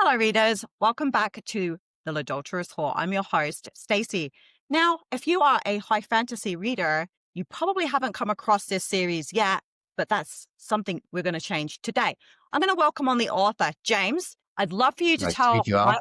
Hello, readers. Welcome back to The Adulterous Whore. I'm your host, Stacey. Now, if you are a high fantasy reader, you probably haven't come across this series yet, but that's something we're going to change today. I'm going to welcome on the author, James. I'd love for you to Nice to meet you all.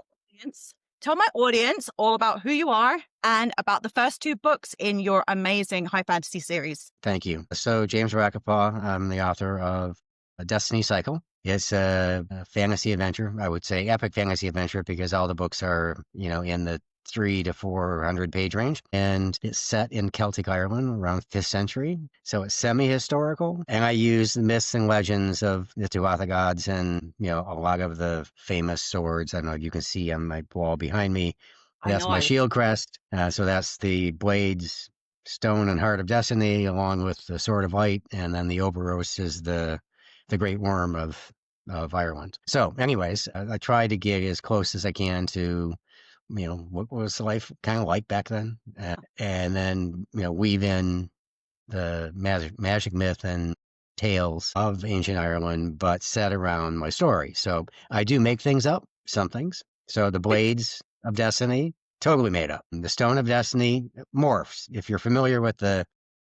tell my audience all about who you are and about the first two books in your amazing high fantasy series. Thank you. So, James Raquepau, I'm the author of A Destiny Cycle. It's a fantasy adventure, I would say epic fantasy adventure, because all the books are, in the 300 to 400 page range. And it's set in Celtic Ireland around 5th century. So it's semi-historical. And I use the myths and legends of the Tuatha gods and, a lot of the famous swords. I don't know if you can see on my wall behind me. That's my shield crest. So that's the blades, stone and heart of destiny, along with the sword of light. And then the Oberos is the great worm of Ireland. So anyways, I try to get as close as I can to, what was life kind of like back then? And then, weave in the magic myth and tales of ancient Ireland, but set around my story. So I do make things up, some things. So the blades of destiny, totally made up. The stone of destiny morphs. If you're familiar with the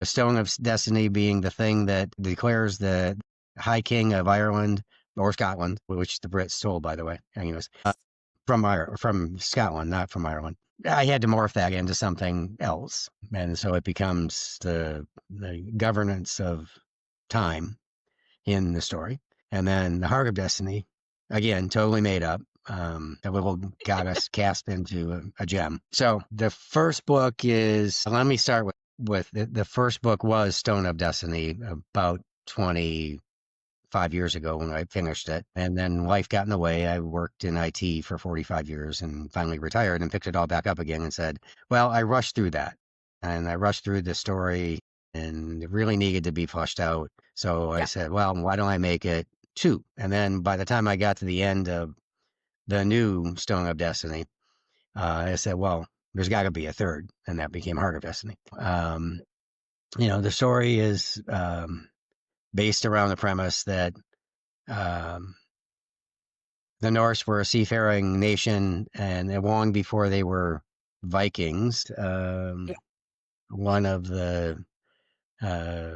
stone of destiny being the thing that declares the High King of Ireland or Scotland, which the Brits stole, by the way. Anyways, from Scotland, not from Ireland. I had to morph that into something else, and so it becomes the governance of time in the story. And then the Heart of Destiny, again, totally made up. A little goddess cast into a gem. So the first book is, let me start with the first book was Stone of Destiny, about 25 years ago when I finished it. And then life got in the way. I worked in IT for 45 years and finally retired and picked it all back up again and said, well, I rushed through that. And I rushed through the story and it really needed to be fleshed out. So I said, well, why don't I make it 2? And then by the time I got to the end of the new Stone of Destiny, I said, well, there's got to be a 3rd. And that became Heart of Destiny. The story is based around the premise that the Norse were a seafaring nation, and long before they were Vikings, one of the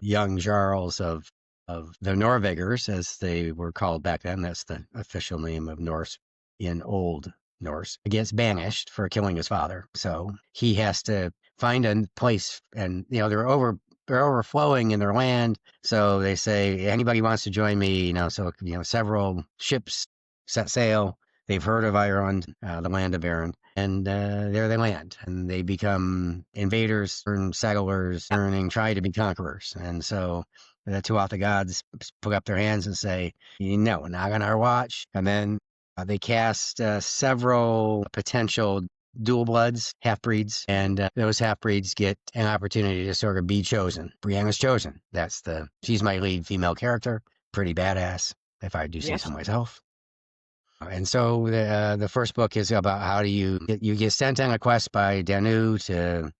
young jarls of the Norvegers, as they were called back then, that's the official name of Norse in Old Norse, gets banished for killing his father. So he has to find a place, and they're overflowing in their land. So they say, anybody wants to join me, so several ships set sail. They've heard of Ireland, the land of Erin, and there they land, and they become invaders and settlers, try to be conquerors. And so the Tuatha gods put up their hands and say, no, not on our watch. And then they cast several potential dual bloods, half-breeds, and those half-breeds get an opportunity to sort of be chosen. Brianna's chosen. She's my lead female character. Pretty badass, if I do say so myself. And so the first book is about how do you get sent on a quest by Danu to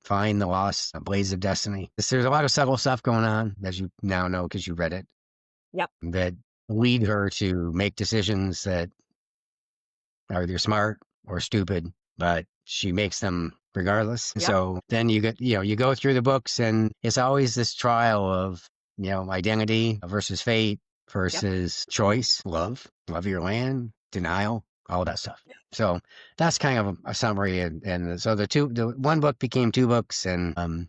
find the lost Blades of Destiny. There's a lot of subtle stuff going on, as you now know because you read it. Yep. That lead her to make decisions that are either smart or stupid, but she makes them regardless. Yep. So then you go through the books, and it's always this trial of, identity versus fate versus choice, love your land, denial, all that stuff. Yep. So that's kind of a summary. And so the one book became 2 books, and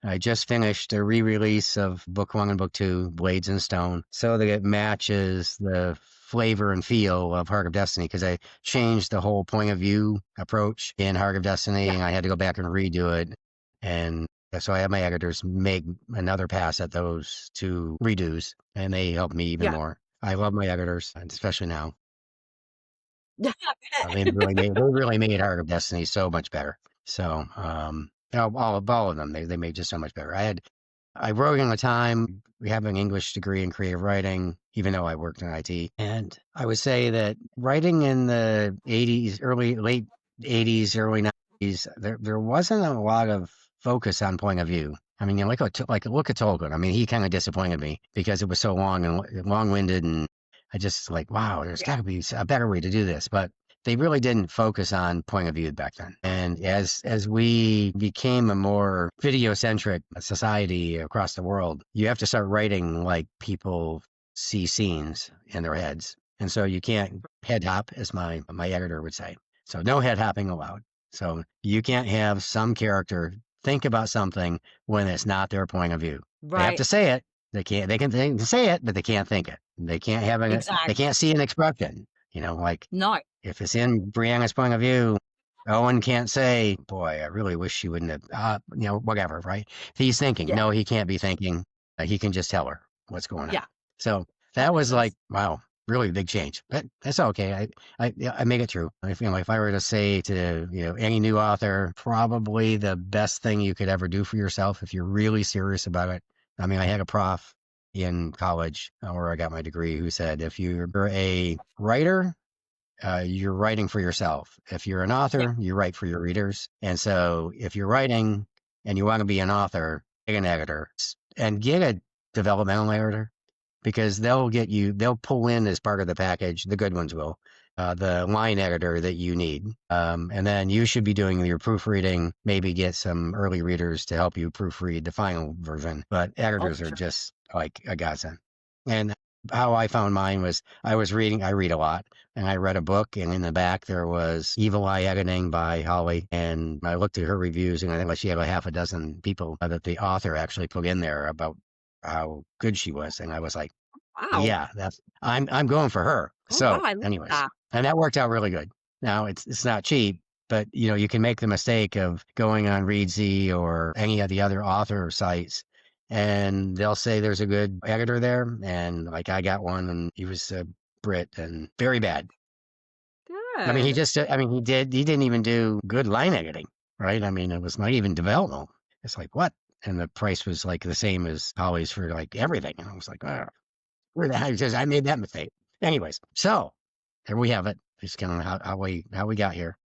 I just finished a re-release of book 1 and book 2, Blades and Stone, so that it matches the flavor and feel of Heart of Destiny, because I changed the whole point of view approach in Heart of Destiny, and I had to go back and redo it. And so I had my editors make another pass at those 2 redos, and they helped me even more. I love my editors, especially now. They really made Heart of Destiny so much better. So, all of them, they made just so much better. I wrote in a time, we have an English degree in creative writing, even though I worked in IT. And I would say that writing in the 80s, late 80s, early 90s, there wasn't a lot of focus on point of view. I mean, look at Tolkien. I mean, he kind of disappointed me because it was so long and long-winded, and I just like, wow, there's Yeah. got to be a better way to do this. But they really didn't focus on point of view back then. And as we became a more video centric society across the world, you have to start writing like people see scenes in their heads. And so you can't head hop, as my editor would say. So no head hopping allowed. So you can't have some character think about something when it's not their point of view. They have Right. to say it. They can say it, but they can't think it. They Exactly. can't see an expression. Like No. if it's in Brianna's point of view, Owen can't say, boy, I really wish she wouldn't have, whatever, right? If he's thinking, Yeah. no, he can't be thinking. He can just tell her what's going on. Yeah. So That that makes was like, sense. wow, really big change. But that's okay. I make it through. If I were to say to, any new author, probably the best thing you could ever do for yourself if you're really serious about it. I mean, I had a prof in college where I got my degree who said, if you're a writer, you're writing for yourself. If you're an Yeah. author, you write for your readers. And so if you're writing and you want to be an author, get an editor and get a developmental editor because they'll pull in as part of the package. The good ones will, the line editor that you need. And then you should be doing your proofreading, maybe get some early readers to help you proofread the final version. But Oh, editors for are sure. just like a godsend. And how I found mine was I read a lot, and I read a book, and in the back there was Evil Eye Editing by Holly. And I looked at her reviews, and I think like she had a half a dozen people that the author actually put in there about how good she was. And I was like, Wow. yeah, I'm going for her. Oh, wow. So, I love anyways, that. and that worked out really good. Now it's not cheap, but you can make the mistake of going on Readsy or any of the other author sites, and they'll say there's a good editor there, and like I got one, and he was a Brit and very bad. I mean, Good. he didn't even do good line editing, right? I mean, it was not even developmental. It's like what? And the price was like the same as Holly's for like everything, and I was like, oh, where the heck just I made that mistake. Anyways, so there we have it. Just kind of how we got here.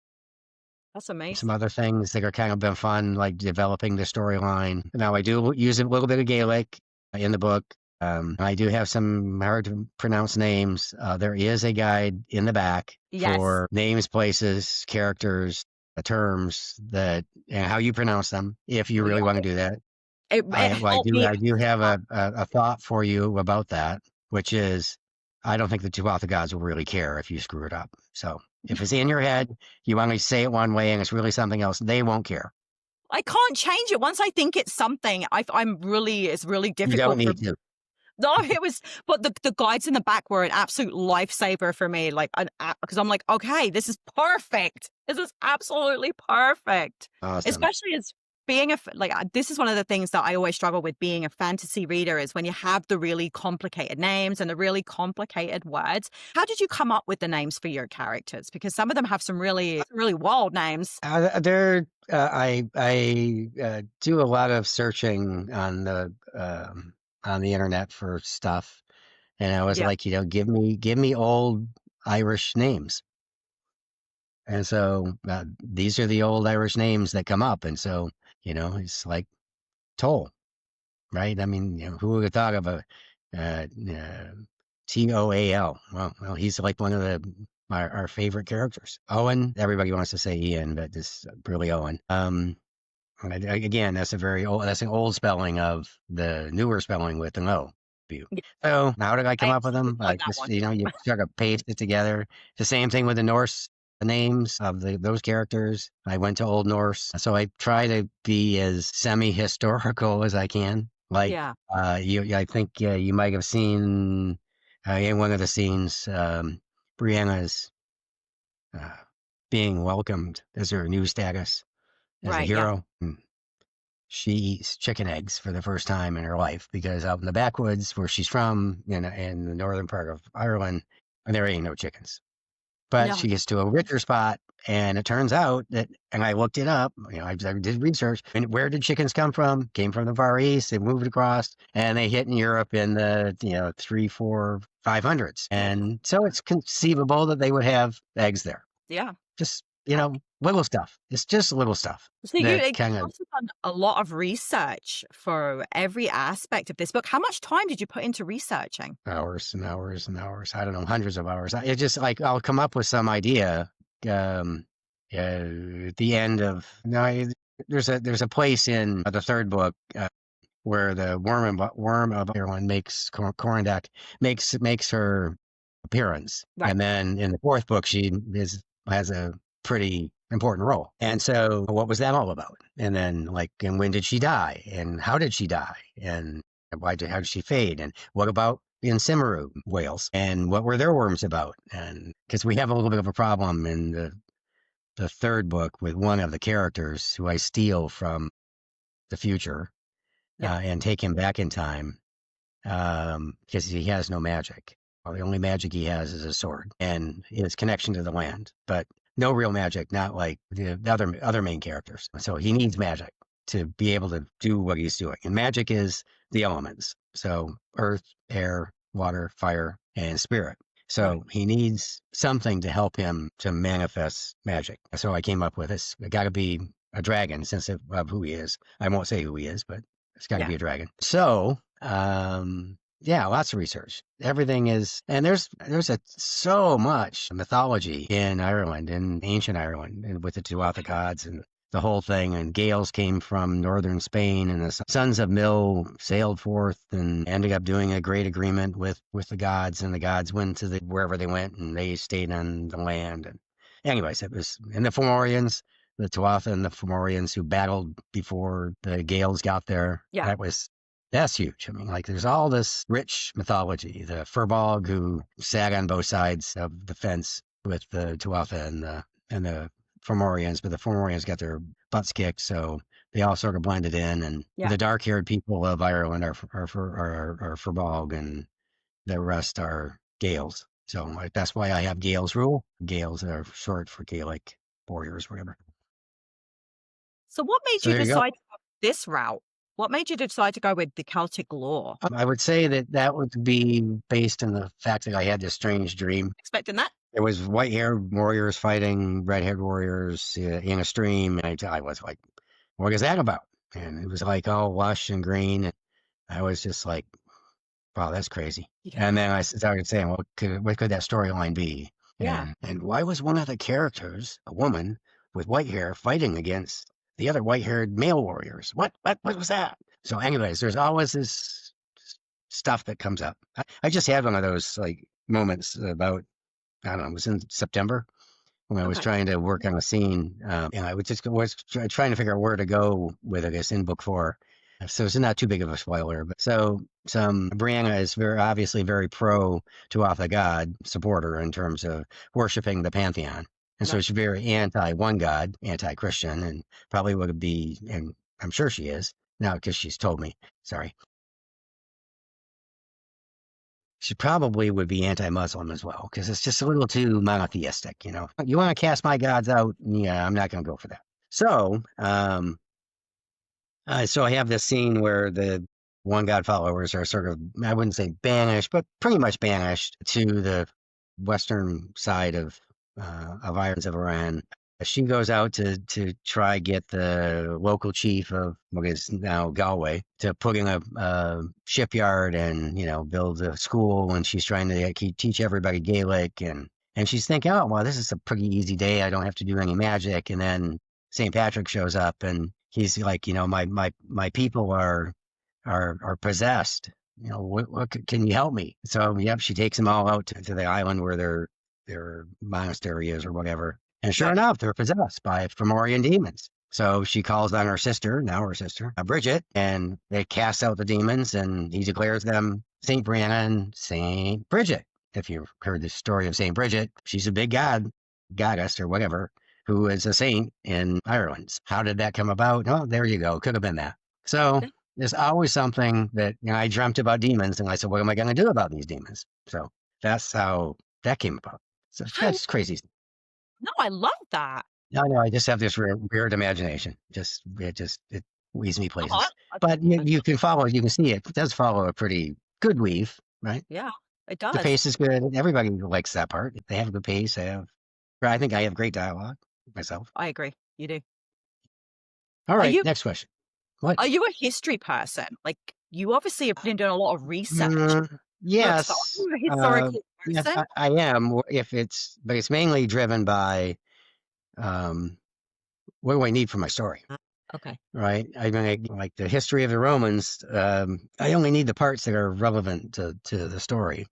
That's Some amazing. other things that are kind of been fun, like developing the storyline. Now I do use a little bit of Gaelic in the book. I do have some hard to pronounce names. There is a guide in the back Yes. for names, places, characters, terms that and how you pronounce them if you Oh, really yeah. want to do that. It I helped do me. I do have a thought for you about that, which is I don't think the two author gods will really care if you screw it up. So if it's in your head, you only say it one way and it's really something else, they won't care. I can't change it. Once I think it's something, it's really You don't difficult for need to. no, it was, but the guides in the back were an absolute lifesaver for me. Like, because I'm like, okay, this is perfect. This is absolutely perfect. Awesome. Especially as being this is one of the things that I always struggle with being a fantasy reader is when you have the really complicated names and the really complicated words. How did you come up with the names for your characters? Because some of them have some really wild names. I do a lot of searching on the internet for stuff, and I was Yeah, like, give me old Irish names. And so these are the old Irish names that come up. And so, it's like Toll, right? I mean, who would have thought of a Toal? Well, he's like one of our favorite characters. Owen, everybody wants to say Ian, but this really Owen. Again, that's an old spelling of the newer spelling with an O. View. yeah, So how did I come I up with absolutely them? like that Just one. you sort of paste it together. The same thing with the Norse names of those characters. I went to Old Norse, so I try to be as semi-historical as I can. Like Yeah, I think you might have seen in one of the scenes, Brianna's uh, being welcomed as her new status as a right. Yeah, hero. She eats chicken eggs for the first time in her life because out in the backwoods where she's from, in the northern part of Ireland, there ain't no chickens. But no, she gets to a richer spot, and it turns out that, and I looked it up, I did research, and where did chickens come from? Came from the Far East, they moved across, and they hit in Europe in the, three, four, 500s. oh, And so it's conceivable that they would have eggs there. yeah. Just little stuff. It's just little stuff So you that like, you kind of must have done a lot of research for every aspect of this book. How much time did you put into researching? hours and hours and hours. I don't know, hundreds of hours. It just like I'll come up with some idea. Um, at the end of no, there's a place in the third book where the worm of Ireland makes Corondak makes her appearance, Right. and then in the fourth book she has a pretty important role. And so, what was that all about? And then, and when did she die? And how did she die? And how did she fade? And what about in Cimaru whales? And what were their worms about? And because we have a little bit of a problem in the third book with one of the characters who I steal from the future Yeah. and take him back in time because he has no magic. Well, the only magic he has is a sword and his connection to the land, but no real magic, not like the other main characters. So he needs magic to be able to do what he's doing. And magic is the elements. So earth, air, water, fire, and spirit. Right. So he needs something to help him to manifest magic. So I came up with this. It got to be a dragon since of who he is. I won't say who he is, but it's got to Yeah. be a dragon. So, yeah, lots of research. Everything is, and there's so much mythology in Ireland, in ancient Ireland, and with the Tuatha gods and the whole thing. And Gales came from northern Spain, and the sons of Mill sailed forth and ended up doing a great agreement with the gods, and the gods went to wherever they went, and they stayed on the land. And anyways, it was, and the Fomorians, the Tuatha and the Fomorians who battled before the Gales got there. Yeah. That's huge. I mean, like, there's all this rich mythology. The Furbolg who sat on both sides of the fence with the Tuatha and the Fomorians, but the Fomorians got their butts kicked, so they all sort of blended in. And Yeah. the dark-haired people of Ireland are Furbolg, and the rest are Gaels. So that's why I have Gaels rule. Gaels are short for Gaelic warriors, whatever. So what made So you there you go. decide to go this route? What made you decide to go with the Celtic lore? I would say that would be based on the fact that I had this strange dream. Expecting that? There was white-haired warriors fighting red-haired warriors in a stream, and I was like, "What is that about?" And it was like all lush and green, and I was just like, "Wow, that's crazy." Yeah. And then I started saying, "Well, what could that storyline be?" Yeah. And why was one of the characters a woman with white hair fighting against the other white-haired male warriors? What was that? So, anyways, there's always this stuff that comes up. I just had one of those like moments about, I don't know, it was in September when I was Okay. trying to work on a scene, and I was trying to figure out where to go with it. It's in book 4, so it's not too big of a spoiler. But so Brianna is very obviously very pro Tuatha God supporter in terms of worshiping the pantheon, and so Right. she's very anti one God, anti Christian, and probably would be, and I'm sure she is now because she's told me. Sorry. She probably would be anti-Muslim as well, because it's just a little too monotheistic. You want to cast my gods out? Yeah, I'm not going to go for that. So I have this scene where the one god followers are sort of, I wouldn't say banished, but pretty much banished to the western side of Irons of Iran. She goes out to try get the local chief of what is now Galway to put in a shipyard and build a school, and she's trying to teach everybody Gaelic, and she's thinking, oh well, this is a pretty easy day. I don't have to do any magic. And then St. Patrick shows up, and he's like, my people are possessed. What can you help me? So yep, she takes them all out to the island where their monastery is or whatever. And sure Right. enough, they're possessed by Fomorian demons. So she calls on her sister, Bridget, and they cast out the demons, and he declares them Saint Brianna and Saint Bridget. If you've heard the story of Saint Bridget, she's a big goddess or whatever, who is a saint in Ireland. How did that come about? Oh, there you go. Could have been that. So Yeah. there's always something that I dreamt about demons, and I said, what am I going to do about these demons? So that's how that came about. So How that's crazy. no, I love that. No, I just have this weird imagination. It leads me Oh, I places. I But you can follow, you can see it. It does follow a pretty good weave, right? yeah, it The does. pace is good. Everybody likes that part. They have a good pace. I think I have great dialogue. myself. I agree. You do. All Are right, you next question. What? are you a history person? Like, you obviously have been doing a lot of research. Books. Are Yes, you a historical yes, person? I am. If it's, but it's mainly driven by um, what do I need for my story, Okay. right? I mean, like the history of the Romans. I only need the parts that are relevant to the story,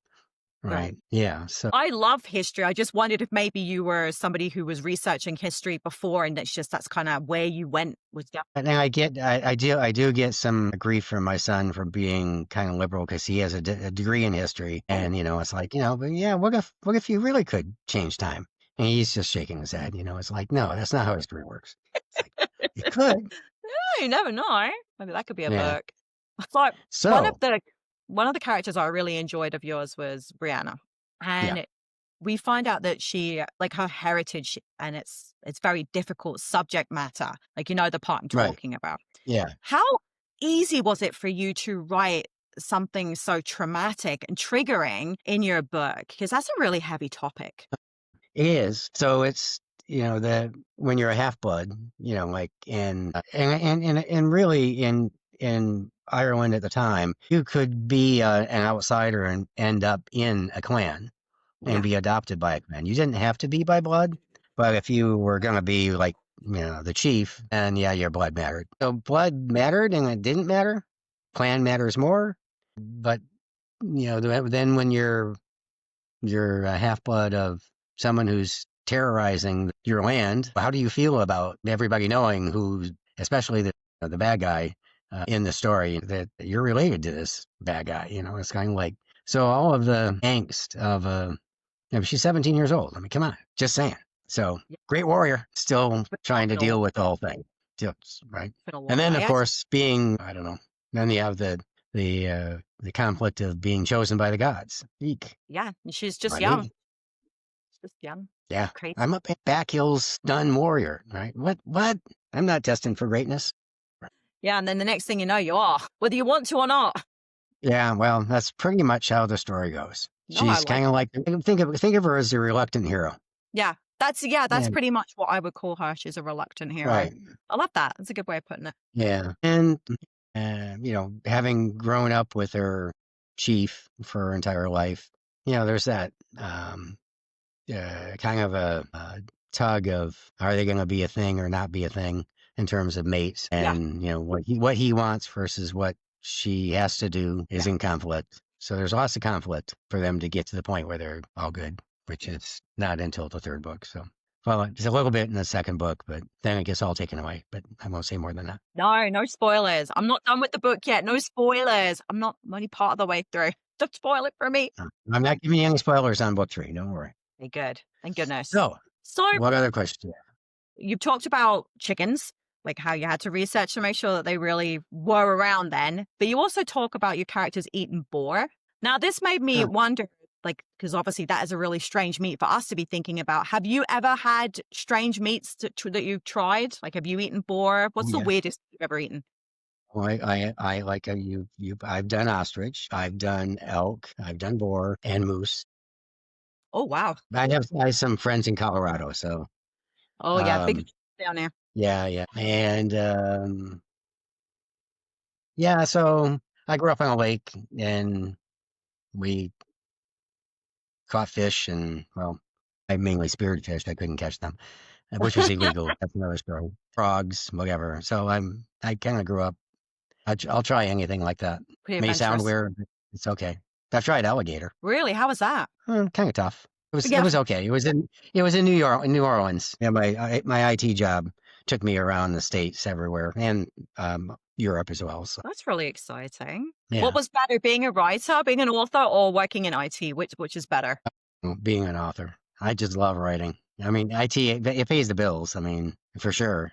Yeah. right? Yeah. So, I love history. I just wondered if maybe you were somebody who was researching history before and that's kind of where you went was down. and I do get some grief from my son for being kind of liberal because he has a degree in history, Oh, and it's like, but yeah, what if you really could change time? And he's just shaking his head. It's like, no, that's not how history works. It's like you could, you never know. Maybe that could be a yeah. book. So one of So, the one of the characters I really enjoyed of yours was Brianna. yeah, And we find out that she like her heritage and it's very difficult subject matter. Like the part I'm right, talking about. yeah. How easy was it for you to write something so traumatic and triggering in your book? Because that's a really heavy topic. It is. So it's that when you're a half blood, like and really in Ireland at the time, you could be an outsider and end up in a clan and Yeah. be adopted by a clan. You didn't have to be by blood, but if you were going to be like the chief, then yeah, your blood mattered. So blood mattered, and it didn't matter. Clan matters more, but then when you're a half blood of someone who's terrorizing your land. How do you feel about everybody knowing who's, especially the bad guy in the story, that you're related to this bad guy? It's kind of like, so all of the angst of she's 17 years old. I mean, come on, just saying. So Yeah. great warrior, still trying to deal Phenomenal. with the whole thing. Just, right. And Phenomenal. then I of actually, course being, I don't know, then you have the conflict of being chosen by the gods. Eek. yeah, and she's just young. Right? She's just young. Yeah. Crazy. I'm a back hills stun warrior, right? What? I'm not destined for greatness. Yeah, and then the next thing you know, you are, whether you want to or not. Yeah, well, that's pretty much how the story goes. No, I She's like kind of like, think of her as a reluctant hero. That's Yeah, pretty much what I would call her. She's a reluctant hero. right. I love that. That's a good way of putting it. Yeah. And having grown up with her chief for her entire life, there's that kind of a tug of, are they going to be a thing or not be a thing in terms of mates, Yeah, and what he wants versus what she has to do is yeah. in conflict. So there's lots of conflict for them to get to the point where they're all good, which is not until the third book. So, well, it's a little bit in the second book, but then it gets all taken away. But I won't say more than that. No, no spoilers. I'm not done with the book yet. No spoilers. I'm only part of the way through. Don't spoil it for me. I'm not giving you any spoilers on book 3. Don't worry. Okay, good. Thank goodness. So, So what other questions? you've talked about chickens, like how you had to research to make sure that they really were around then. But you also talk about your characters eating boar. Now, this made me Huh, wonder, like, because obviously that is a really strange meat for us to be thinking about. Have you ever had strange meats that you've tried? Like, have you eaten boar? oh What's the yeah. weirdest you've ever eaten? Well, I like I've done ostrich, I've done elk, I've done boar and moose. Oh, wow. I have some friends in Colorado, so Oh, yeah. Big um, down there. yeah, yeah, and yeah. So I grew up on a lake, and we caught fish, and well, I mainly speared fish. I couldn't catch them, which was illegal. That's another story. Frogs, whatever. So I kind of grew up. I'll try anything like that. Pretty May sound adventurous. weird, but it's okay. I've tried alligator. Really? How was that? Kind of tough. It Yeah. was okay. It was in New Orleans. Yeah, my IT job took me around the states everywhere, and Europe as well. So That's really exciting. What yeah, was better, being a writer, being an author, or working in IT? Which is better? being an author, I just love writing. I mean, IT, it pays the bills. I mean, for sure.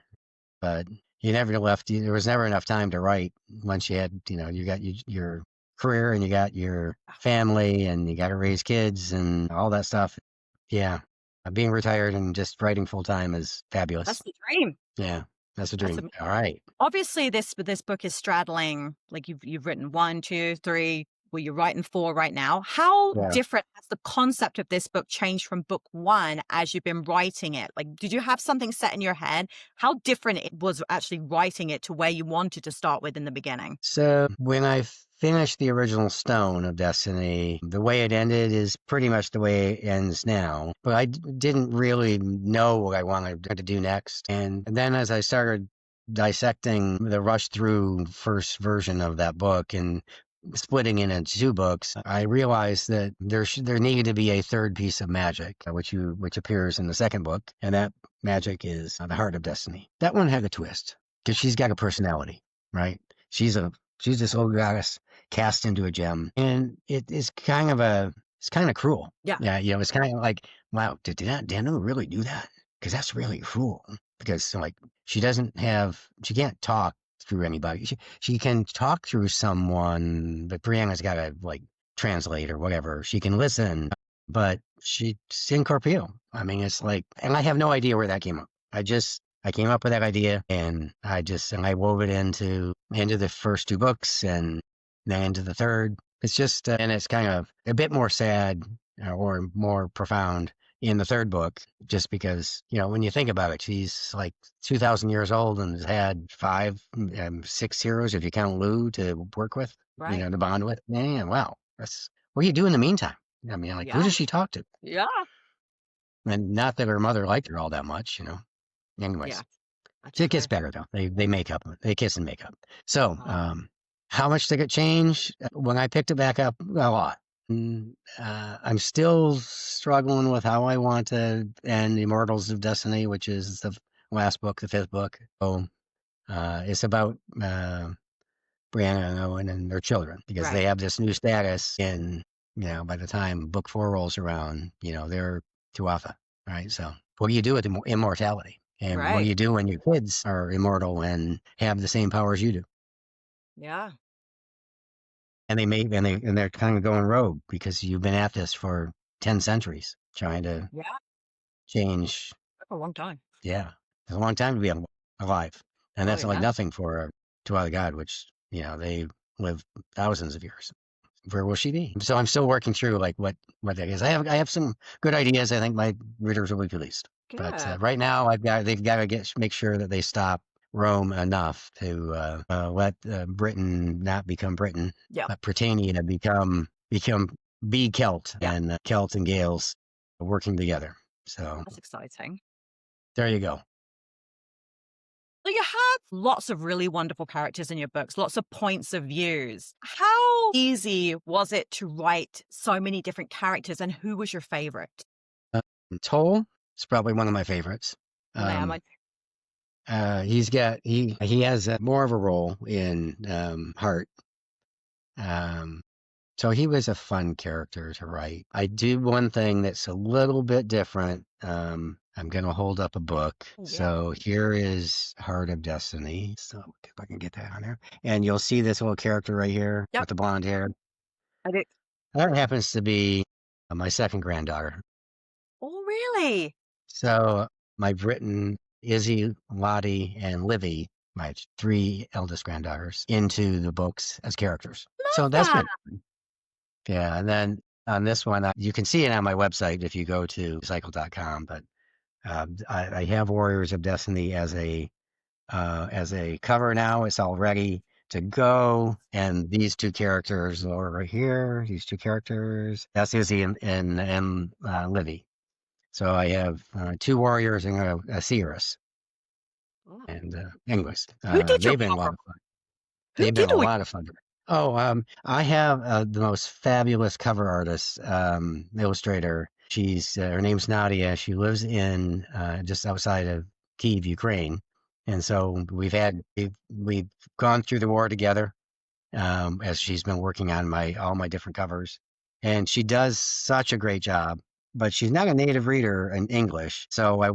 But there was never enough time to write once you had, you got your career, and you got your family, and you got to raise kids and all that stuff. Yeah. Being retired and just writing full time is That's fabulous. the dream. Yeah. That's a That's dream. All right. obviously this book is straddling, like you've written one, two, three well, you're writing 4 right now. How Yeah. different has the concept of this book changed from book 1 as you've been writing it? Like, did you have something set in your head? How different it was actually writing it to where you wanted to start with in the beginning? So when I finished the original Stone of Destiny, the way it ended is pretty much the way it ends now. But I didn't really know what I wanted to do next. And then as I started dissecting the rush through first version of that book and splitting it into 2 books, I realized that there needed to be a third piece of magic, which appears in the second book, and that magic is the Heart of Destiny. That one had a twist because she's got a personality, right? She's this old goddess cast into a gem, and it's kind of cruel. Yeah. Yeah, it's kind of like, wow, did Daniel really do that? Because that's really cruel. Because like she can't talk through anybody. She can talk through someone, but Brianna's got to like translate or whatever. She can listen, but she's incorporeal. I mean, it's like, and I have no idea where that came up. I came up with that idea, and I wove it into the first 2 books, and then into the third. It's just, and it's kind of a bit more sad or more profound in the third book, just because, when you think about it, she's like 2,000 years old and has had 5, 6 heroes, if you count Lou, to work with, Right. to bond with. Man, wow. What do you do in the meantime? I mean, like, who Yeah. does she talk to? Yeah. And not that her mother liked her all that much. Yeah. Anyways, That's it gets true. better though. They make up. They kiss and make up. So, Oh, how much did it change? When I picked it back up, a lot. I'm still struggling with how I want to end Immortals of Destiny, which is the last book, the 5th book. So, it's about Brianna and Owen and their children, because they right. have this new status. And by the time book 4 rolls around, they're Tuatha, right? So what do you do with immortality? And what do Right. you do when your kids are immortal and have the same powers you do? Yeah. And they're kind of going rogue because you've been at this for 10 centuries trying to Yeah. change. That's a long time. Yeah, it's a long time to be alive, and Oh, that's like yeah. nothing for Tuatha God, which they live thousands of years. Where will she be? So I'm still working through like what that is. I have some good ideas. I think my readers will be pleased. But Good. right now they've got to make sure that they stop Rome enough to let Britain not become Britain, Yep. but Britannia become be Celt, Yeah. and Celts and Gales working together. So That's exciting. there you go. So you have lots of really wonderful characters in your books, lots of points of views. How easy was it to write so many different characters, and who was your favorite? Uh, Toll is probably one of my favorites. Lamb, Um, he has more of a role in Heart. Um, so he was a fun character to write. I do one thing that's a little bit different. I'm going to hold up a book. yeah. So here is Heart of Destiny. So if I can get that on there, and you'll see this little character right here Yep. with the blonde hair. I did. That happens to be my second granddaughter. Oh, really? So I've written Izzy, Lottie, and Livy, my 3 eldest granddaughters, into the books as characters. So Love that's that. been, yeah. And then on this one, you can see it on my website if you go to cycle.com. But I have Warriors of Destiny as a cover now. It's all ready to go. And these 2 characters are right here. These 2 characters. That's Izzy and Livy. So I have 2 warriors and a seeress. Oh. And anyways, Who did your they've been a lot cover? of fun. Who They've been did a all lot of fun. Oh, I have the most fabulous cover artist, illustrator. Her name's Nadia. She lives in just outside of Kyiv, Ukraine. And so we've gone through the war together, as she's been working on all my different covers, and she does such a great job. But she's not a native reader in English, so I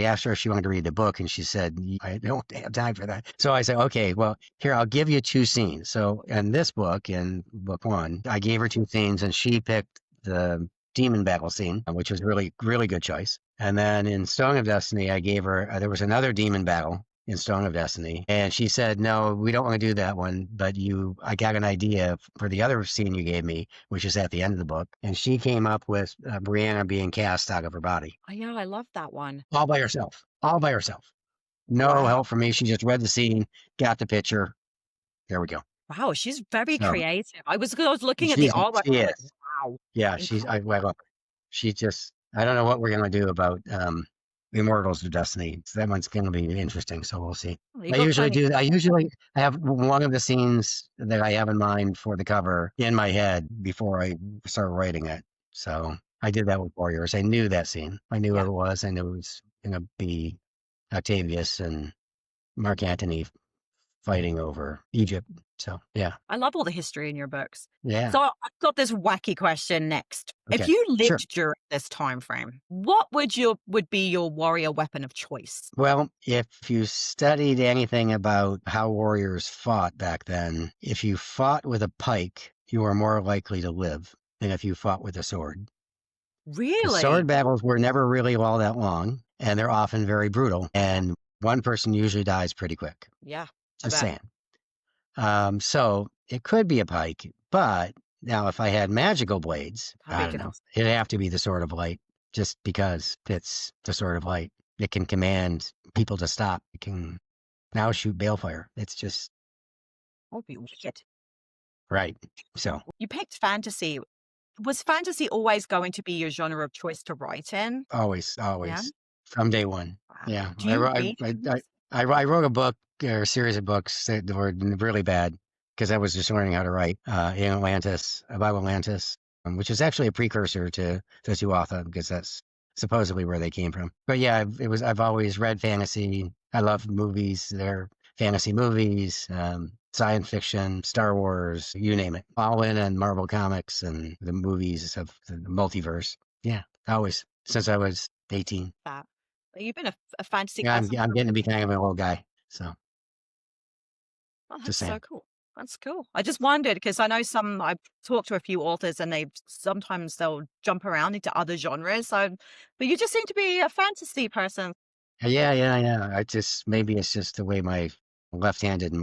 asked her if she wanted to read the book, and she said I don't have time for that. So I said, okay, well, here, I'll give you 2 scenes. So in this book, in book 1, I gave her 2 scenes, and she picked the demon battle scene, which was really really good choice. And then in Stone of Destiny, I gave her there was another demon battle in Stone of Destiny. And she said, no, we don't want to do that one, but I got an idea for the other scene you gave me, which is at the end of the book. And she came up with Brianna being cast out of her body Oh, yeah, I love that one. all by herself, all by herself. No Wow. help from me. She just read the scene, got the picture. There we go. Wow, she's very So creative. I was looking at the artwork, she I'm like, is. wow, Yeah, incredible. well, she just, I don't know what we're going to do about Immortals of Destiny. So that one's going to be interesting. So we'll see. Well, you got plenty. I have one of the scenes that I have in mind for the cover in my head before I start writing it. So I did that with Warriors. I knew that scene. I knew Yeah, what it was. I knew it was going to be Octavius and Mark Antony fighting over Egypt. So yeah, I love all the history in your books. yeah. So I've got this wacky question next. If Okay, you sure. lived during this time frame, what would be your warrior weapon of choice? Well, if you studied anything about how warriors fought back then, if you fought with a pike, you were more likely to live than if you fought with a sword. Because sword Really? battles were never really all that long, and they're often very brutal, and one person usually dies pretty quick. Yeah, I Just bet. saying. So it could be a pike, but now if I had magical blades, That'd be I don't know. different. It'd have to be the Sword of Light, just because it's the Sword of Light. It can command people to stop. It can now shoot balefire. It's just That'd be wicked. right. So You picked fantasy. Was fantasy always going to be your genre of choice to write in? always, Yeah. always from day one. Wow. Yeah, Do you read fantasy? I wrote a book or a series of books that were really bad because I was just learning how to write in Atlantis, about Atlantis, which is actually a precursor to the Tuatha because that's supposedly where they came from. But yeah, I've always read fantasy. I love movies. They're fantasy movies, science fiction, Star Wars, you name it. All in and Marvel Comics and the movies of the multiverse. Yeah, always since I was 18. That. You've been a fantasy Yeah, person I'm for. getting to be kind of an old guy. So Oh, just that's so saying. cool. That's cool. I just wondered because I know I've talked to a few authors and they'll jump around into other genres. So, but you just seem to be a fantasy person. Yeah, yeah, yeah. I just maybe it's just the way my left-handed in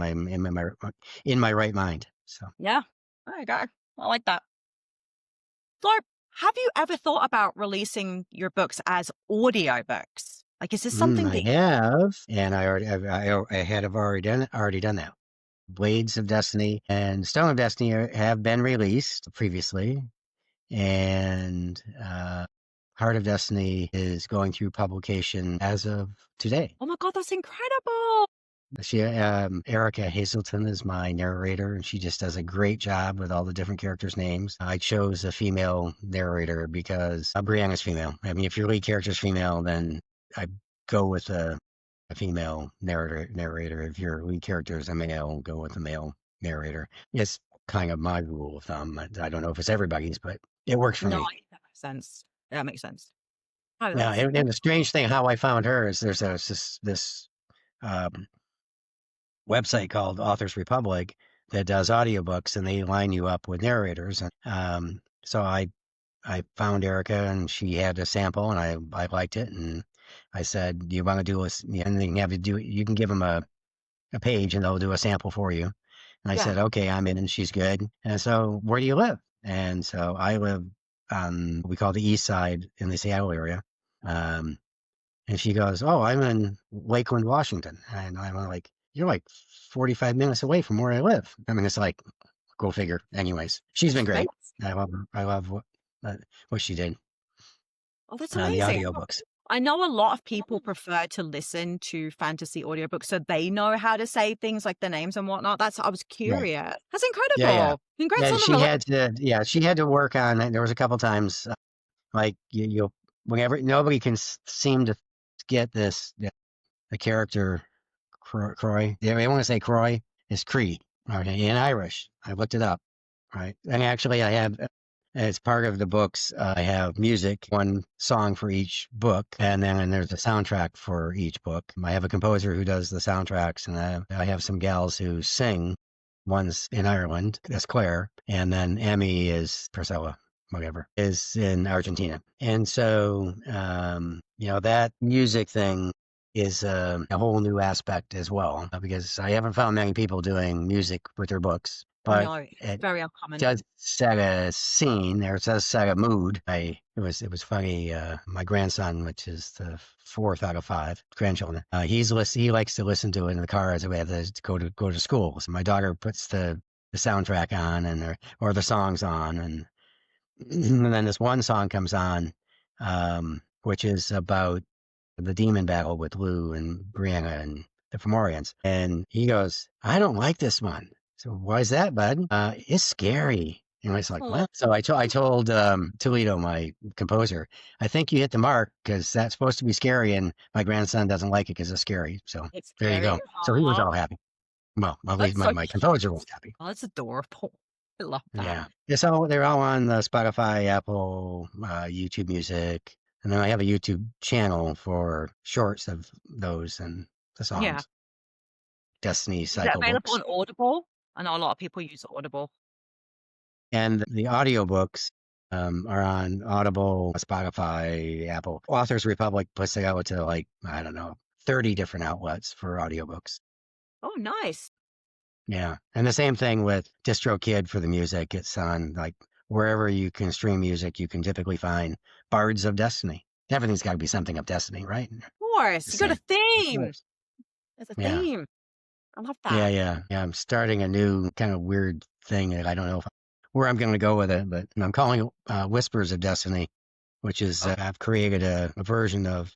my right mind. So Yeah. There you go. I like that. So, have you ever thought about releasing your books as audiobooks? Like, is this something I that have, and have already done that. Blades of Destiny and Stone of Destiny have been released previously, and Heart of Destiny is going through publication as of today. oh my God, that's incredible. Erica Hazelton is my narrator, and she just does a great job with all the different characters' names. I chose a female narrator because Brianna's female. I mean, if your lead character's female, then I go with a female narrator. If your lead character is a male, go with a male narrator. It's kind of my rule of thumb. I don't know if it's everybody's, but it works for No, me. that makes sense. That makes sense. Oh, Now, that's and the strange thing, how I found her is there's this um, website called Authors Republic that does audiobooks, and they line you up with narrators. And so I found Erica, and she had a sample, and I liked it, and I said, "Do you want to do this?" And they can have you do. You can give them a page, and they'll do a sample for you. And I yeah. said, "Okay, I'm in," and she's good. And so, where do you live? And so I live on what we call the East Side in the Seattle area. Um, and she goes, "Oh, I'm in Lakeland, Washington." And I'm like, "You're like 45 minutes away from where I live." I mean, it's like, go figure. Anyways, she's been great. Thanks. I love her. I love what she did Oh, that's on the amazing. audiobooks. I know a lot of people prefer to listen to fantasy audiobooks so they know how to say things like the names and whatnot. I was Right. curious. That's Yeah, yeah. incredible. Congrats Yeah, on the she had to work on it. There was a couple times, like whenever nobody can seem to get the character Croy. They want to say Croy is Cree. Okay, in Irish. I looked it up. Right, and actually, I have as part of the books, I have music, one song for each book, and then there's a soundtrack for each book. I have a composer who does the soundtracks, and I have some gals who sing. One's in Ireland, that's Claire, and then Emmy is Priscilla, whatever, is in Argentina. And so, that music thing is a whole new aspect as well, because I haven't found many people doing music with their books, I but know it's it very uncommon. does set a scene, or it does set a mood. It was funny. My grandson, which is the fourth out of five grandchildren, he likes to listen to it in the car as we have to go to school. So my daughter puts the soundtrack on, and or the songs on, and then this one song comes on, which is about the demon battle with Lou and Brianna and the Fomorians. And he goes, I don't like this one. So why is that, bud? It's scary. And I was like, Oh, what? So I told Toledo, my composer, I think you hit the mark because that's supposed to be scary, and my grandson doesn't like it because it's scary. So it's there you scary. go. So he was Aw, all happy. Well, at least that's so my composer was cute. happy. Oh, that's adorable. I love that. Yeah. They're all on the Spotify, Apple, YouTube Music. And then I have a YouTube channel for shorts of those and the Yeah. songs. Destiny Is it Cycle available books. on Audible? I know a lot of people use Audible. And the audiobooks are on Audible, Spotify, Apple. Authors Republic puts it out to like, I don't know, 30 different outlets for audiobooks. Oh, nice. Yeah. And the same thing with DistroKid for the music. It's on like wherever you can stream music, you can typically find Bards of Destiny. Everything's got to be something of destiny, right? Of The course. You got a same. Of theme. course. There's a Yeah. theme. I love Yeah. that. Yeah. Yeah. I'm starting a new kind of weird thing that I don't know where I'm going to go with it, but I'm calling it Whispers of Destiny, which is Oh, I've created a version of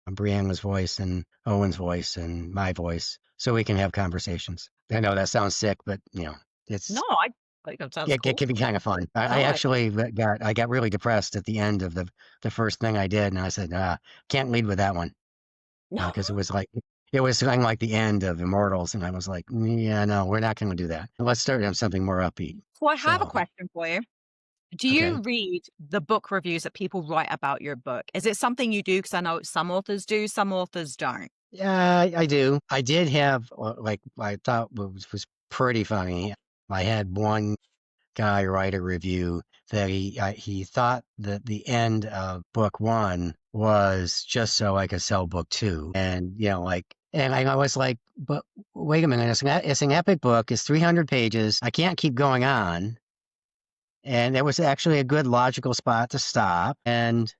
Brianna's voice and Owen's voice and my voice so we can have conversations. I know that sounds sick, but no, it's I think that sounds it cool. can be kind of fun. I No, actually got really depressed at the end of the first thing I did, and I said, can't lead with that one no. because it was kind of like the end of Immortals, and I was like, yeah, no, we're not going to do that. Let's start on something more upbeat. So I have a So question for you. Do you okay, read the book reviews that people write about your book? Is it something you do? Because I know some authors do, some authors don't. yeah, I do. I did have like I thought was pretty funny. I had one guy write a review that he thought that the end of book one was just so I could sell book two, and and I was like, but wait a minute, it's an epic book, it's 300 pages, I can't keep going on, and it was actually a good logical spot to stop, and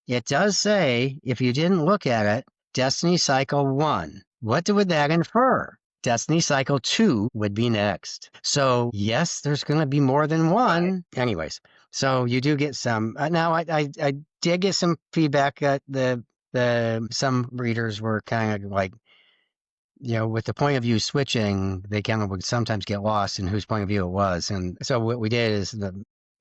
it does say if you didn't look at it, Destiny Cycle 1. What would that infer? Destiny Cycle 2 would be next. So, yes, there's going to be more than Right. one. Anyways, so you do get some. Now, I did get some feedback that some readers were kind of like, with the point of view switching, they kind of would sometimes get lost in whose point of view it was. And so what we did is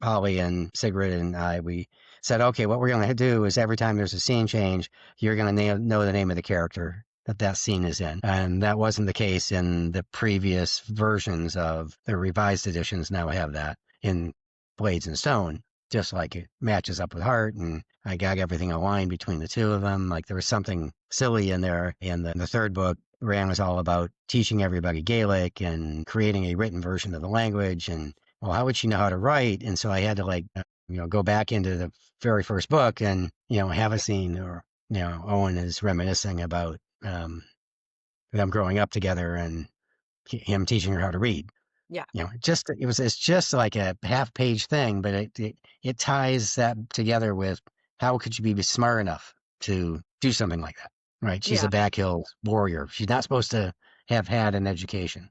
Holly and Sigrid and we said, okay, what we're going to do is every time there's a scene change, you're going to know the name of the character that scene is in. And that wasn't the case in the previous versions of the revised editions. Now have that in Blades and Stone, just like it matches up with Heart. And I got everything aligned between the two of them. Like there was something silly in there in the third book. Rand was all about teaching everybody Gaelic and creating a written version of the language. And well, how would she know how to write? And so I had to go back into the very first book and, have a scene or, Owen is reminiscing about them growing up together and him teaching her how to read. Yeah. It's just like a half page thing, but it ties that together with how could you be smart enough to do something like that, right? She's a Yeah. backhill warrior. She's not supposed to have had an education,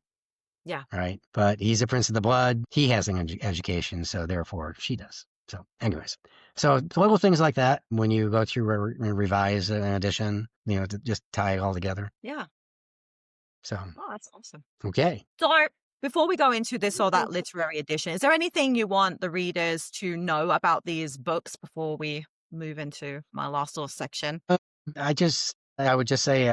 Yeah. right? But he's a prince of the blood. He has an education, so therefore she does. So, anyways, so little things like that when you go through revise an edition, to just tie it all together. Yeah. So, Oh, that's awesome. okay. So before we go into this or that literary edition, is there anything you want the readers to know about these books before we move into my last little section? I would just say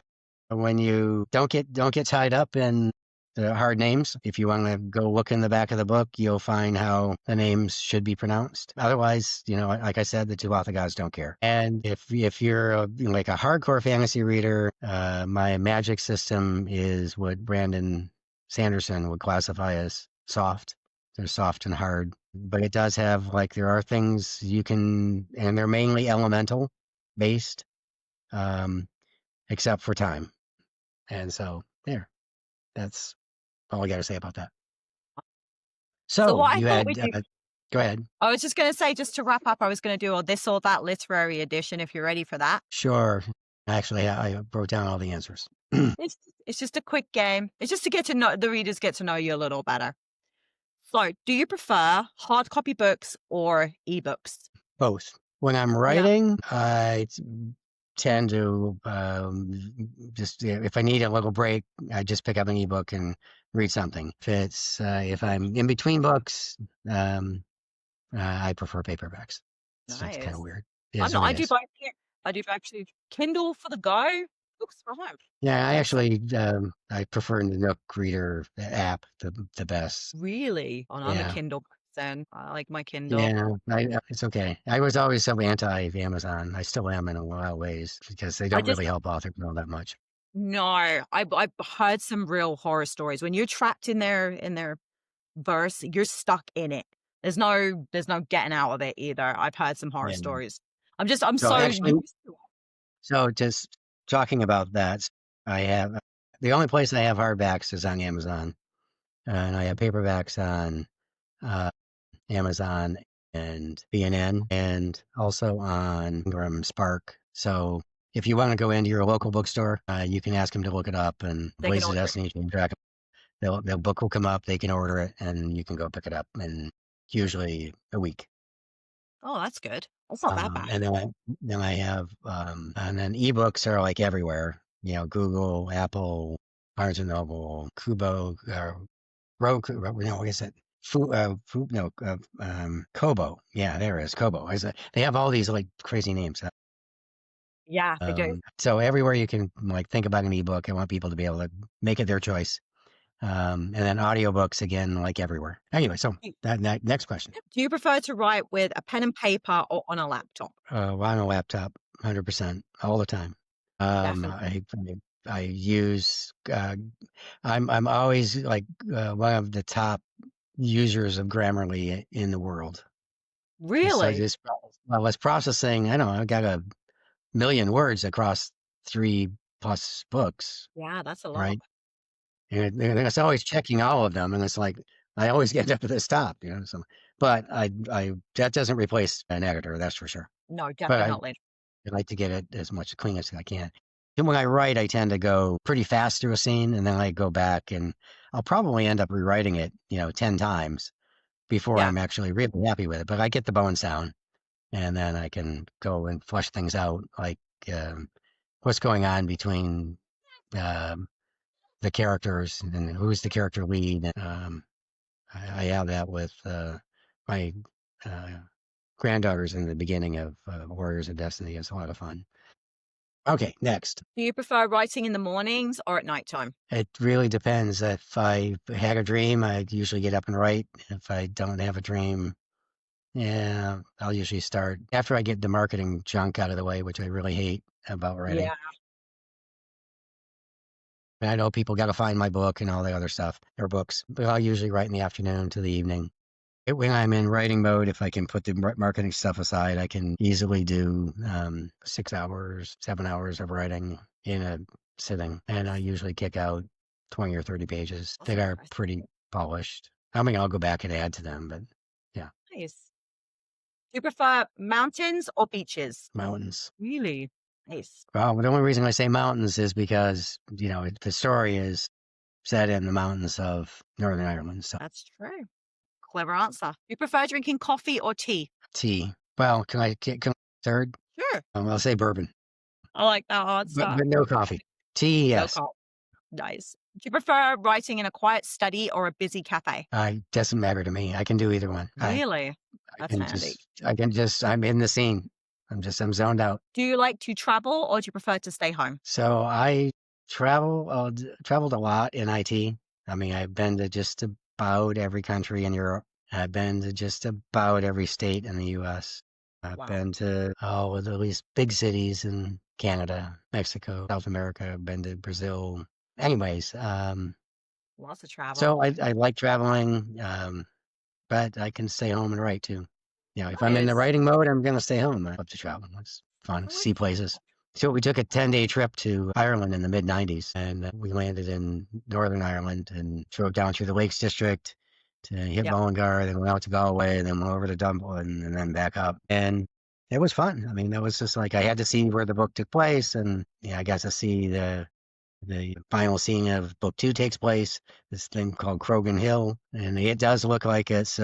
when you don't get tied up in the hard names. If you want to go look in the back of the book, you'll find how the names should be pronounced. Otherwise, like I said, the two author gods don't care. And if you're like a hardcore fantasy reader, my magic system is what Brandon Sanderson would classify as soft. They're soft and hard, but it does have there are things you can, and they're mainly elemental based. Um, except for time. And so there, that's all I got to say about that. So So what I you thought had, we'd do, go ahead. I was just going to say, just to wrap up, I was going to do a this or that literary edition if you're ready for that. Sure. Actually, I wrote down all the answers. It's it's just a quick game. It's just to get to know the readers get to know you a little better. So, do you prefer hard copy books or ebooks? Both. When I'm Yeah, writing, I tend to just if I need a little break, I just pick up an ebook and read something. If I'm in between books, um, I prefer paperbacks. It's kind of nice. weird. It I'm is not. what I it do is. both. Here. I do actually Kindle for the go, books for home. Yeah, I Nice. actually I prefer the Nook Reader app the best. Really? Oh, no, I'm a Yeah. Kindle person. I like my Kindle. Yeah, it's okay. I was always so anti Amazon. I still am in a lot of ways because they I don't just really help authors all that much. no. I've heard some real horror stories. When you're trapped in their verse, you're stuck in it. There's no getting out of it either. I've heard some horror Yeah. stories. I'm So so actually, used to it. so just talking about that, I have the only place I have hardbacks is on Amazon, and I have paperbacks on uh, Amazon and BNN, and also on Ingram Spark. So if you want to go into your local bookstore, you can ask them to look it up and They can Blaze of order it. Destiny. The book will come up. They can order it, and you can go pick it up in usually a week. Oh, that's good. That's not that bad. And then I have and then ebooks are like everywhere. You know, Google, Apple, Barnes and Noble, Kubo, Roku. No, what is it? No, Kobo. Yeah, there is Kobo. They have all these like crazy names. Yeah, they do. So everywhere you can like think about an ebook, I want people to be able to make it their choice. And then audiobooks again, like everywhere. Anyway, so that next question. Do you prefer to write with a pen and paper or on a laptop? Well, on a laptop, 100% all the time. Um, Definitely. I I use I'm always like one of the top users of Grammarly in the world. So Really? I was processing. I don't know. I got a million words across 3+ books, Yeah, that's a lot. right? And it's always checking all of them, and it's like I always get up to the stop, you know. So, but I that doesn't replace an editor, that's for sure. No, But definitely I not later. like to get it as much clean as I can. And when I write, I tend to go pretty fast through a scene, and then I go back and I'll probably end up rewriting it, 10 times before Yeah. I'm actually really happy with it. But I get the bones down, and then I can go and flush things out, like um, what's going on between um, the characters and who's the character lead. I have that with my uh, granddaughters in the beginning of Warriors of Destiny. It's a lot of fun. Okay, next. Do you prefer writing in the mornings or at nighttime? It really depends. If I had a dream, I'd usually get up and write. If I don't have a dream, yeah, I'll usually start after I get the marketing junk out of the way, which I really hate about writing. Yeah. And I know people got to find my book and all the other stuff, or books, but I'll usually write in the afternoon to the evening. When I'm in writing mode, if I can put the marketing stuff aside, I can easily do 6 hours, 7 hours of writing in a sitting. And I usually kick out 20 or 30 pages That's that are impressive. pretty polished. I mean, I'll go back and add to them, but yeah, Nice. Do you prefer mountains or beaches? mountains. Really? Nice. Well, the only reason I say mountains is because, the story is set in the mountains of Northern Ireland. So That's true. Clever answer. Do you prefer drinking coffee or tea? tea. Well, can I third? Sure. I'll say bourbon, I like that but, answer. but no coffee. Tea, No yes. coffee. Nice. Do you prefer writing in a quiet study or a busy cafe? I doesn't matter to me. I can do either one. Really? I That's can handy. just I'm in the scene. I'm zoned out. Do you like to travel or do you prefer to stay home? So I traveled a lot in IT. I mean, I've been to just about every country in Europe. I've been to just about every state in the US. I've Wow. been to at least big cities in Canada, Mexico, South America. I've been to Brazil. Anyways, Lots of travel. so I like traveling. But I can stay home and write too. If I'm in the Nice. writing mode, I'm gonna stay home. I love to travel. It's fun. I like See places. So we took a 10-day trip to Ireland in the mid 90s, and we landed in Northern Ireland and drove down through the Lakes District to hit Yep. Mullingar, then went out to Galway, and then went over to Dublin and then back up. And it was fun. I mean, that was just like I had to see where the book took place, and yeah, I got to see the final scene of book 2 takes place, this thing called Krogan Hill. And it does look like it's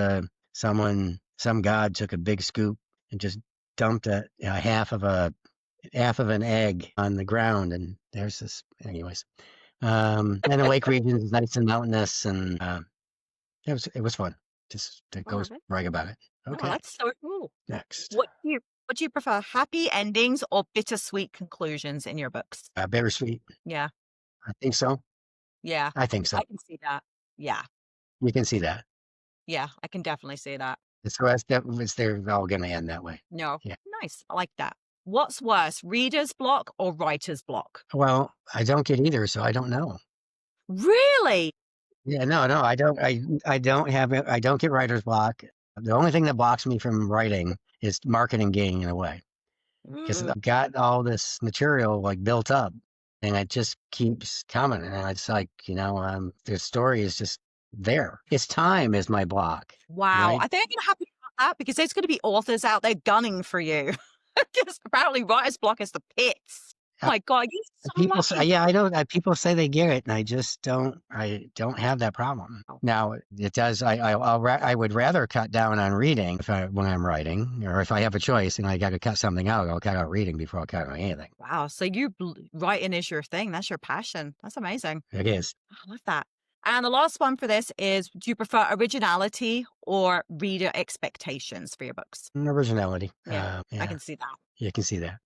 some god took a big scoop and just dumped half of an egg on the ground. And there's this, anyways. And the lake region is nice and mountainous, and it was fun. Just to Oh, go that's brag about it. no, Okay, that's so cool. next. What do you prefer, happy endings or bittersweet conclusions in your books? Bittersweet. Yeah, I think so. yeah, I think so. I can see that. Yeah, You can see that. yeah, I can definitely see that. So they're all going to end that way. No, Yeah. nice. I like that. What's worse, reader's block or writer's block? Well, I don't get either, so I don't know. Really? Yeah, no, I don't. I don't have it. I don't get writer's block. The only thing that blocks me from writing is marketing getting in the way, because Mm, I've got all this material like built up, and it just keeps coming. And it's like, the story is just there. It's time is my block, wow. right? I think I'm gonna have to cut that because there's gonna be authors out there gunning for you. Because apparently writer's block is the pits. Uh, My God, you're so People say, lucky. yeah, I don't. People say they get it, and I just don't. I don't have that problem. Oh, Now it does. I would rather cut down on reading when I'm writing, or if I have a choice and I got to cut something out, I'll cut out reading before I cut out anything. wow. So writing is your thing. That's your passion. That's amazing. It is I love that. And the last one for this is, do you prefer originality or reader expectations for your books? originality. Yeah, I Yeah, can see that. you can see that.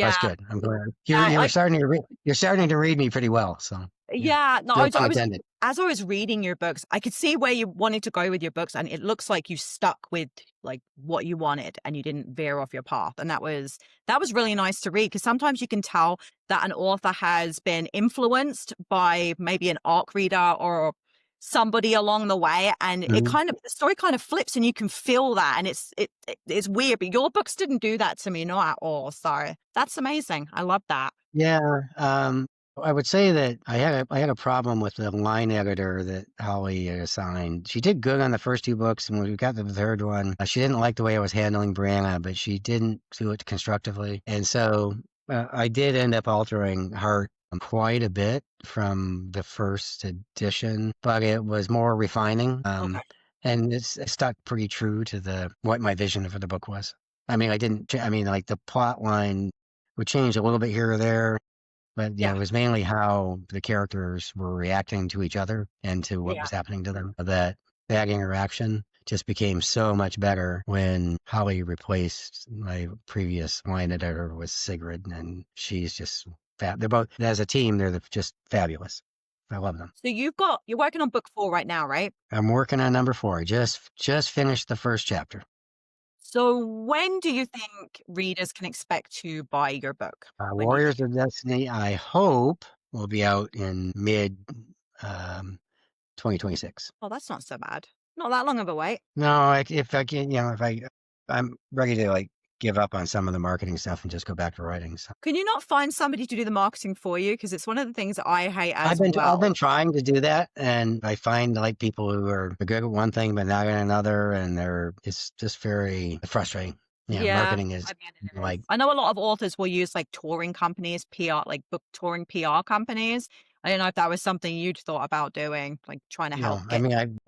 That's Yeah. good. I'm glad Yeah, you're I starting to you're starting to read me pretty well. So yeah, Yeah, no, no I pun was intended. as I was reading your books, I could see where you wanted to go with your books, and it looks like you stuck with like what you wanted and you didn't veer off your path. And that was really nice to read because sometimes you can tell that an author has been influenced by maybe an ARC reader or somebody along the way, and Mhm. the story kind of flips and you can feel that, and it's weird, but your books didn't do that to me, not at all. So that's amazing. I love that. Yeah, I would say that I had a problem with the line editor that Holly had assigned. She did good on the first 2 books, and when we got to the third one, she didn't like the way I was handling Brianna, but she didn't do it constructively. And so I did end up altering Heart quite a bit from the first edition, but it was more refining. Okay. And it stuck pretty true to what my vision for the book was. I mean, like the plot line would change a little bit here or there, but yeah, Yeah. it was mainly how the characters were reacting to each other and to what Yeah. was happening to them. That interaction just became so much better when Holly replaced my previous line editor with Sigrid, and she's just fab. They're both, as a team, just fabulous. I love them. So you're working on book 4 right now, right? I'm working on number 4. Just finished the first chapter. So when do you think readers can expect to buy your book? When do you think? Warriors of Destiny, I hope, will be out in mid um, 2026. Oh, that's not so bad. Not that long of a wait. No, if I can, I'm ready to like give up on some of the marketing stuff and just go back to writing. So Can you not find somebody to do the marketing for you? Because it's one of the things that I hate I've as been I've well. been trying to do that, and I find like people who are good at one thing but not at another, and it's just very frustrating. Yeah, Yeah, marketing is I mean, it is. like I know a lot of authors will use like touring companies, PR, like book touring PR companies. I don't know if that was something you'd thought about doing, like trying to help I get mean,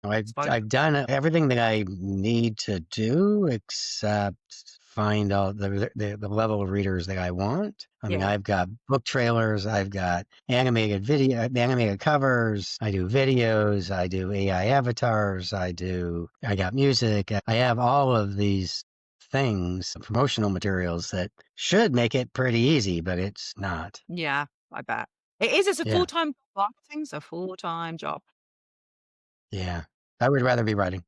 exposure. I've done everything that I need to do except find out the level of readers that I want. I mean, Yeah. I've got book trailers, I've got animated covers, I do videos, I do AI avatars, I got music. I have all of these things, promotional materials that should make it pretty easy, but it's not. Yeah, I bet. It is, it's a Yeah. full-time job. Marketing's a full-time job. Yeah. I would rather be writing.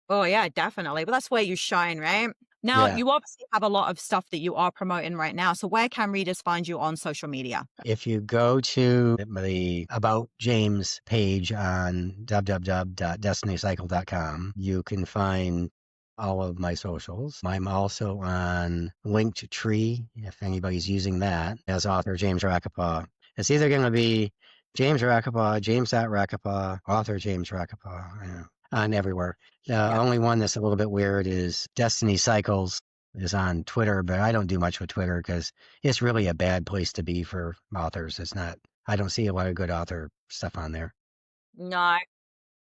Oh, yeah, definitely. But that's where you shine, right? Now, Yeah. you obviously have a lot of stuff that you are promoting right now. So where can readers find you on social media? If you go to the About James page on www.destinycycle.com, you can find all of my socials. I'm also on Linktree, if anybody's using that, as author James Raquepau. It's either going to be James Raquepau, James.Raquepau, author James Raquepau, on everywhere. The Yeah. only one that's a little bit weird is Destiny Cycles is on Twitter, but I don't do much with Twitter because it's really a bad place to be for authors. It's not, I don't see a lot of good author stuff on there. No.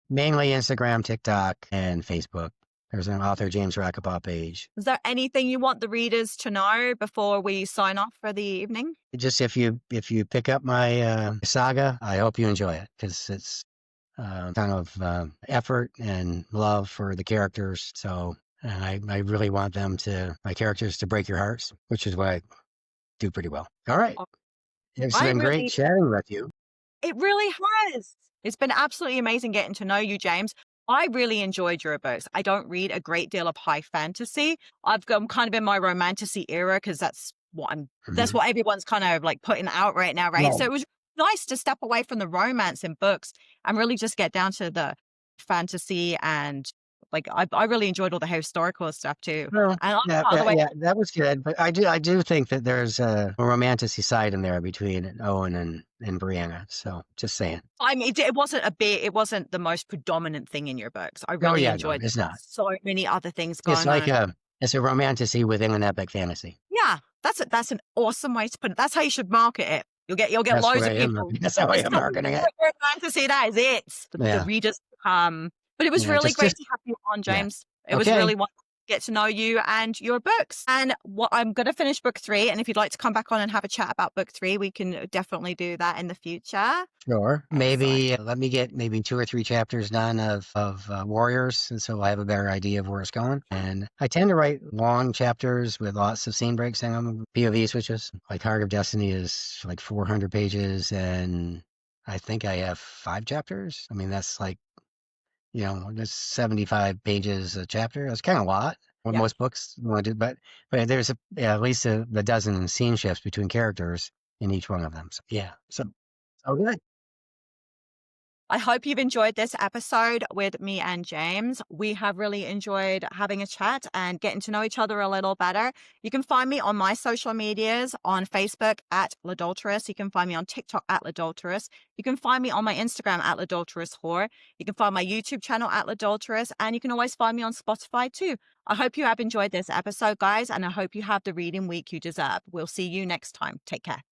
Mainly Instagram, TikTok, and Facebook. There's an author James Raquepau page. Is there anything you want the readers to know before we sign off for the evening? Just if you pick up my saga, I hope you enjoy it because it's kind of effort and love for the characters. So I really want my characters to break your hearts, which is what I do pretty well. All right. Oh, It's I been great really chatting with you. It really has. It's been absolutely amazing getting to know you, James. I really enjoyed your books. I don't read a great deal of high fantasy. I'm kind of in my romantasy era because that's Mhm. what everyone's kind of like putting out right now, right? So Well, it was nice to step away from the romance in books and really just get down to the fantasy and like I really enjoyed all the historical stuff too. well, And yeah, by the yeah, way, yeah, that was good. But I do think that there's a romanticy side in there between Owen and Brianna. So just saying. I mean, it wasn't the most predominant thing in your books. I Oh really yeah, no, enjoyed it's not. so many other things It's going like on. it's a romantasy within an epic fantasy. Yeah, that's an awesome way to put it. That's how you should market it. You'll get That's loads what of I am. people. That's how I It's am not marketing it. we're trying to say that is it. The Yeah, readers but it was yeah. really great Just to have you on, yeah. James. It was Okay, really wonderful to get to know you and your books. And what I'm gonna finish book 3, and if you'd like to come back on and have a chat about book 3, we can definitely do that in the future. sure. Excellent. Maybe let me get maybe 2 or 3 chapters done of Warriors, and so I have a better idea of where it's going. And I tend to write long chapters with lots of scene breaks in them, POV switches. Like Heart of Destiny is like 400 pages, and I think I have 5 chapters. I mean, that's like that's 75 pages a chapter. That's kind of a lot. What Yeah. most books want to do, but there's at least a dozen scene shifts between characters in each one of them. So, yeah, so good. I hope you've enjoyed this episode with me and James. We have really enjoyed having a chat and getting to know each other a little better. You can find me on my social medias on Facebook at Ladulterous. You can find me on TikTok at Ladulterous. You can find me on my Instagram at Ladulterous Whore. You can find my YouTube channel at Ladulterous, and you can always find me on Spotify too. I hope you have enjoyed this episode, guys, and I hope you have the reading week you deserve. We'll see you next time. Take care.